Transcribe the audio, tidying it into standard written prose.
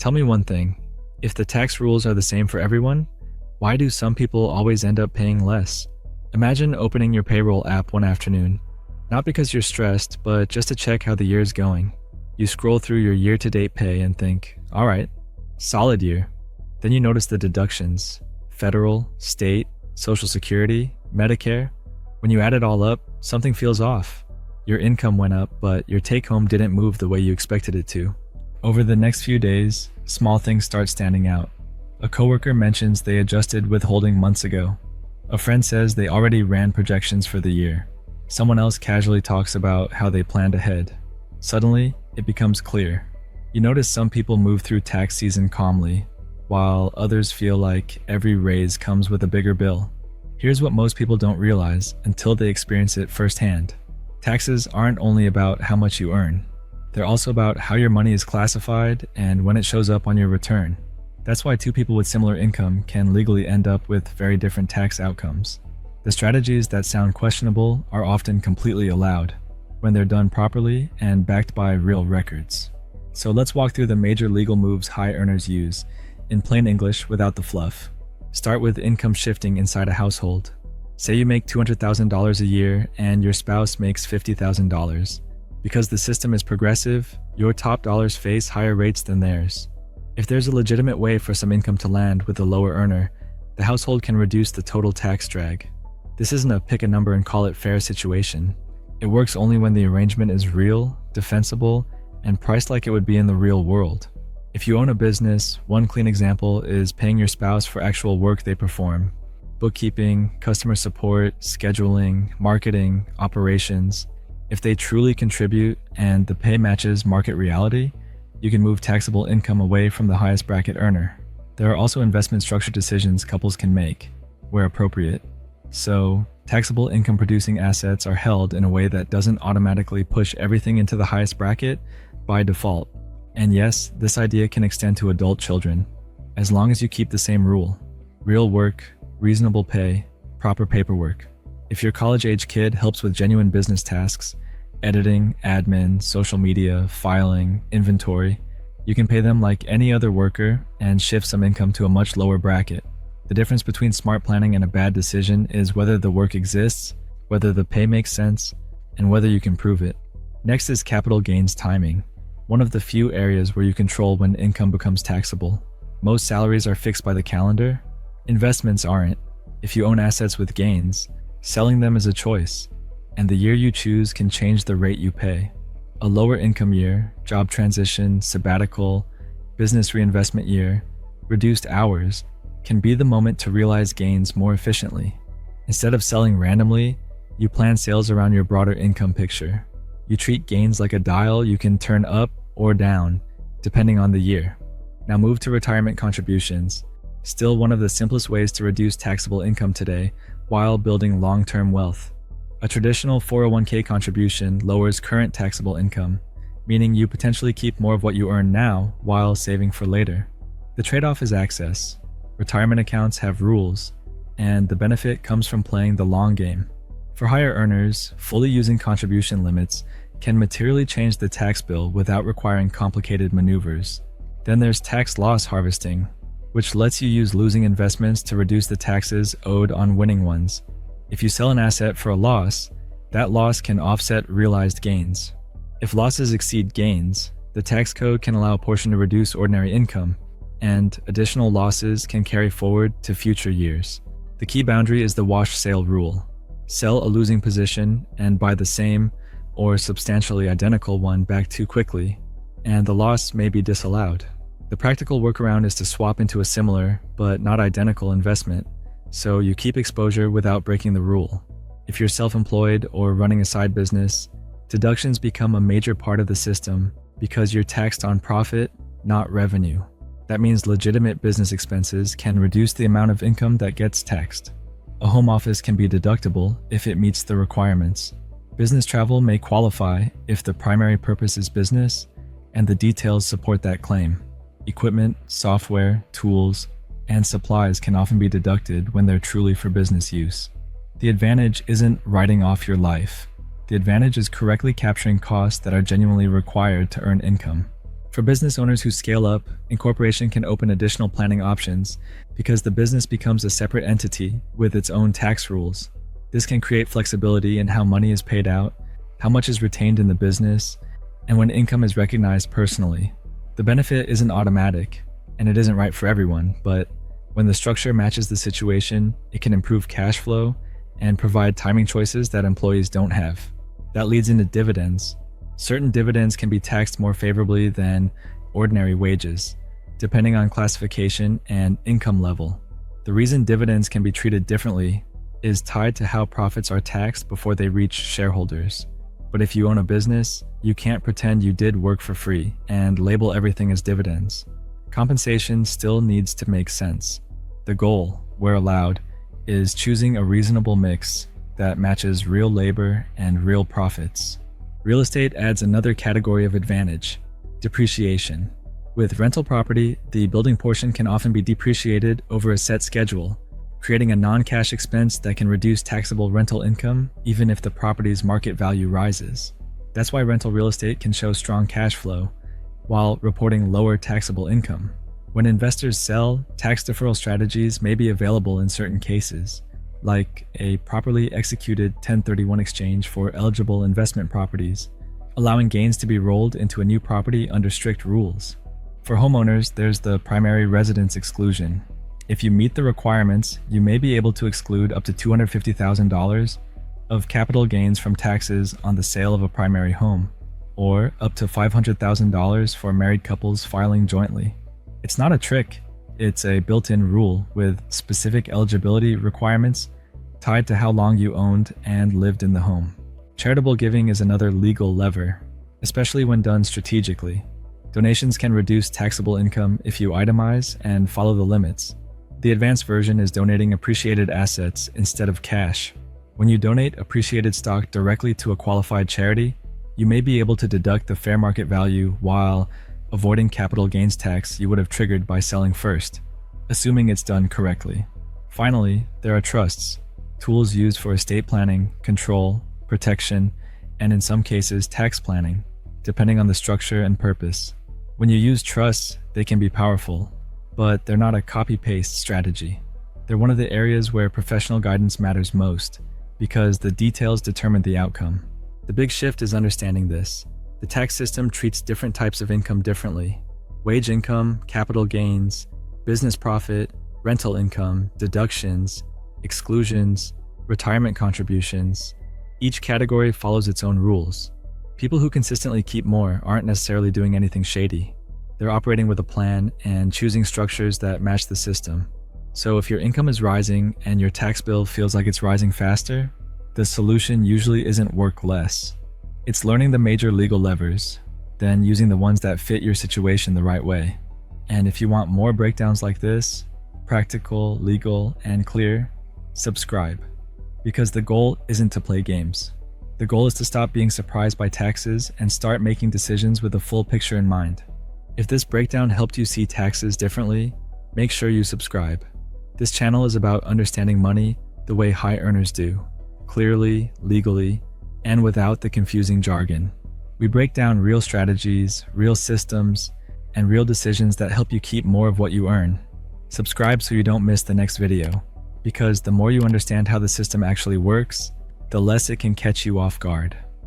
Tell me one thing. If the tax rules are the same for everyone, why do some people always end up paying less? Imagine opening your payroll app one afternoon. Not because you're stressed, but just to check how the year is going. You scroll through your year-to-date pay and think, all right, solid year. Then you notice the deductions: federal, state, Social Security, Medicare. When you add it all up, something feels off. Your income went up, but your take-home didn't move the way you expected it to. Over the next few days, small things start standing out. A coworker mentions they adjusted withholding months ago. A friend says they already ran projections for the year. Someone else casually talks about how they planned ahead. Suddenly, it becomes clear. You notice some people move through tax season calmly, while others feel like every raise comes with a bigger bill. Here's what most people don't realize until they experience it firsthand. Taxes aren't only about how much you earn. They're also about how your money is classified and when it shows up on your return. That's why two people with similar income can legally end up with very different tax outcomes. The strategies that sound questionable are often completely allowed when they're done properly and backed by real records. So let's walk through the major legal moves high earners use, in plain English without the fluff. Start with income shifting inside a household. Say you make $200,000 a year and your spouse makes $50,000. Because the system is progressive, your top dollars face higher rates than theirs. If there's a legitimate way for some income to land with a lower earner, the household can reduce the total tax drag. This isn't a pick a number and call it fair situation. It works only when the arrangement is real, defensible, and priced like it would be in the real world. If you own a business, one clean example is paying your spouse for actual work they perform. Bookkeeping, customer support, scheduling, marketing, operations. If they truly contribute and the pay matches market reality, you can move taxable income away from the highest bracket earner. There are also investment structure decisions couples can make, where appropriate. So, taxable income producing assets are held in a way that doesn't automatically push everything into the highest bracket by default. And yes, this idea can extend to adult children, as long as you keep the same rule: real work, reasonable pay, proper paperwork. If your college-age kid helps with genuine business tasks, editing, admin, social media, filing, inventory, you can pay them like any other worker and shift some income to a much lower bracket. The difference between smart planning and a bad decision is whether the work exists, whether the pay makes sense, and whether you can prove it. Next is capital gains timing, one of the few areas where you control when income becomes taxable. Most salaries are fixed by the calendar. Investments aren't. If you own assets with gains, selling them is a choice, and the year you choose can change the rate you pay. A lower income year, job transition, sabbatical, business reinvestment year, reduced hours, can be the moment to realize gains more efficiently. Instead of selling randomly, you plan sales around your broader income picture. You treat gains like a dial you can turn up or down, depending on the year. Now move to retirement contributions, still one of the simplest ways to reduce taxable income today while building long-term wealth. A traditional 401k contribution lowers current taxable income, meaning you potentially keep more of what you earn now while saving for later. The trade-off is access. Retirement accounts have rules, and the benefit comes from playing the long game. For higher earners, fully using contribution limits can materially change the tax bill without requiring complicated maneuvers. Then there's tax loss harvesting, which lets you use losing investments to reduce the taxes owed on winning ones. If you sell an asset for a loss, that loss can offset realized gains. If losses exceed gains, the tax code can allow a portion to reduce ordinary income, and additional losses can carry forward to future years. The key boundary is the wash sale rule. Sell a losing position and buy the same or substantially identical one back too quickly, and the loss may be disallowed. The practical workaround is to swap into a similar, but not identical investment, so you keep exposure without breaking the rule. If you're self-employed or running a side business, deductions become a major part of the system because you're taxed on profit, not revenue. That means legitimate business expenses can reduce the amount of income that gets taxed. A home office can be deductible if it meets the requirements. Business travel may qualify if the primary purpose is business and the details support that claim. Equipment, software, tools, and supplies can often be deducted when they're truly for business use. The advantage isn't writing off your life. The advantage is correctly capturing costs that are genuinely required to earn income. For business owners who scale up, incorporation can open additional planning options because the business becomes a separate entity with its own tax rules. This can create flexibility in how money is paid out, how much is retained in the business, and when income is recognized personally. The benefit isn't automatic, and it isn't right for everyone, but when the structure matches the situation, it can improve cash flow and provide timing choices that employees don't have. That leads into dividends. Certain dividends can be taxed more favorably than ordinary wages, depending on classification and income level. The reason dividends can be treated differently is tied to how profits are taxed before they reach shareholders. But if you own a business, you can't pretend you did work for free and label everything as dividends. Compensation still needs to make sense. The goal, where allowed, is choosing a reasonable mix that matches real labor and real profits. Real estate adds another category of advantage: depreciation. With rental property, the building portion can often be depreciated over a set schedule, creating a non-cash expense that can reduce taxable rental income even if the property's market value rises. That's why rental real estate can show strong cash flow while reporting lower taxable income. When investors sell, tax deferral strategies may be available in certain cases, like a properly executed 1031 exchange for eligible investment properties, allowing gains to be rolled into a new property under strict rules. For homeowners, there's the primary residence exclusion. If you meet the requirements, you may be able to exclude up to $250,000 of capital gains from taxes on the sale of a primary home, or up to $500,000 for married couples filing jointly. It's not a trick, it's a built-in rule with specific eligibility requirements tied to how long you owned and lived in the home. Charitable giving is another legal lever, especially when done strategically. Donations can reduce taxable income if you itemize and follow the limits. The advanced version is donating appreciated assets instead of cash. When you donate appreciated stock directly to a qualified charity, you may be able to deduct the fair market value while avoiding capital gains tax you would have triggered by selling first, assuming it's done correctly. Finally, there are trusts, tools used for estate planning, control, protection, and in some cases tax planning, depending on the structure and purpose. When you use trusts, they can be powerful, but they're not a copy-paste strategy. They're one of the areas where professional guidance matters most, because the details determine the outcome. The big shift is understanding this. The tax system treats different types of income differently. Wage income, capital gains, business profit, rental income, deductions, exclusions, retirement contributions. Each category follows its own rules. People who consistently keep more aren't necessarily doing anything shady. They're operating with a plan and choosing structures that match the system. So if your income is rising and your tax bill feels like it's rising faster, the solution usually isn't work less. It's learning the major legal levers, then using the ones that fit your situation the right way. And if you want more breakdowns like this, practical, legal, and clear, subscribe. Because the goal isn't to play games. The goal is to stop being surprised by taxes and start making decisions with a full picture in mind. If this breakdown helped you see taxes differently, make sure you subscribe. This channel is about understanding money the way high earners do, clearly, legally, and without the confusing jargon. We break down real strategies, real systems, and real decisions that help you keep more of what you earn. Subscribe so you don't miss the next video, because the more you understand how the system actually works, the less it can catch you off guard.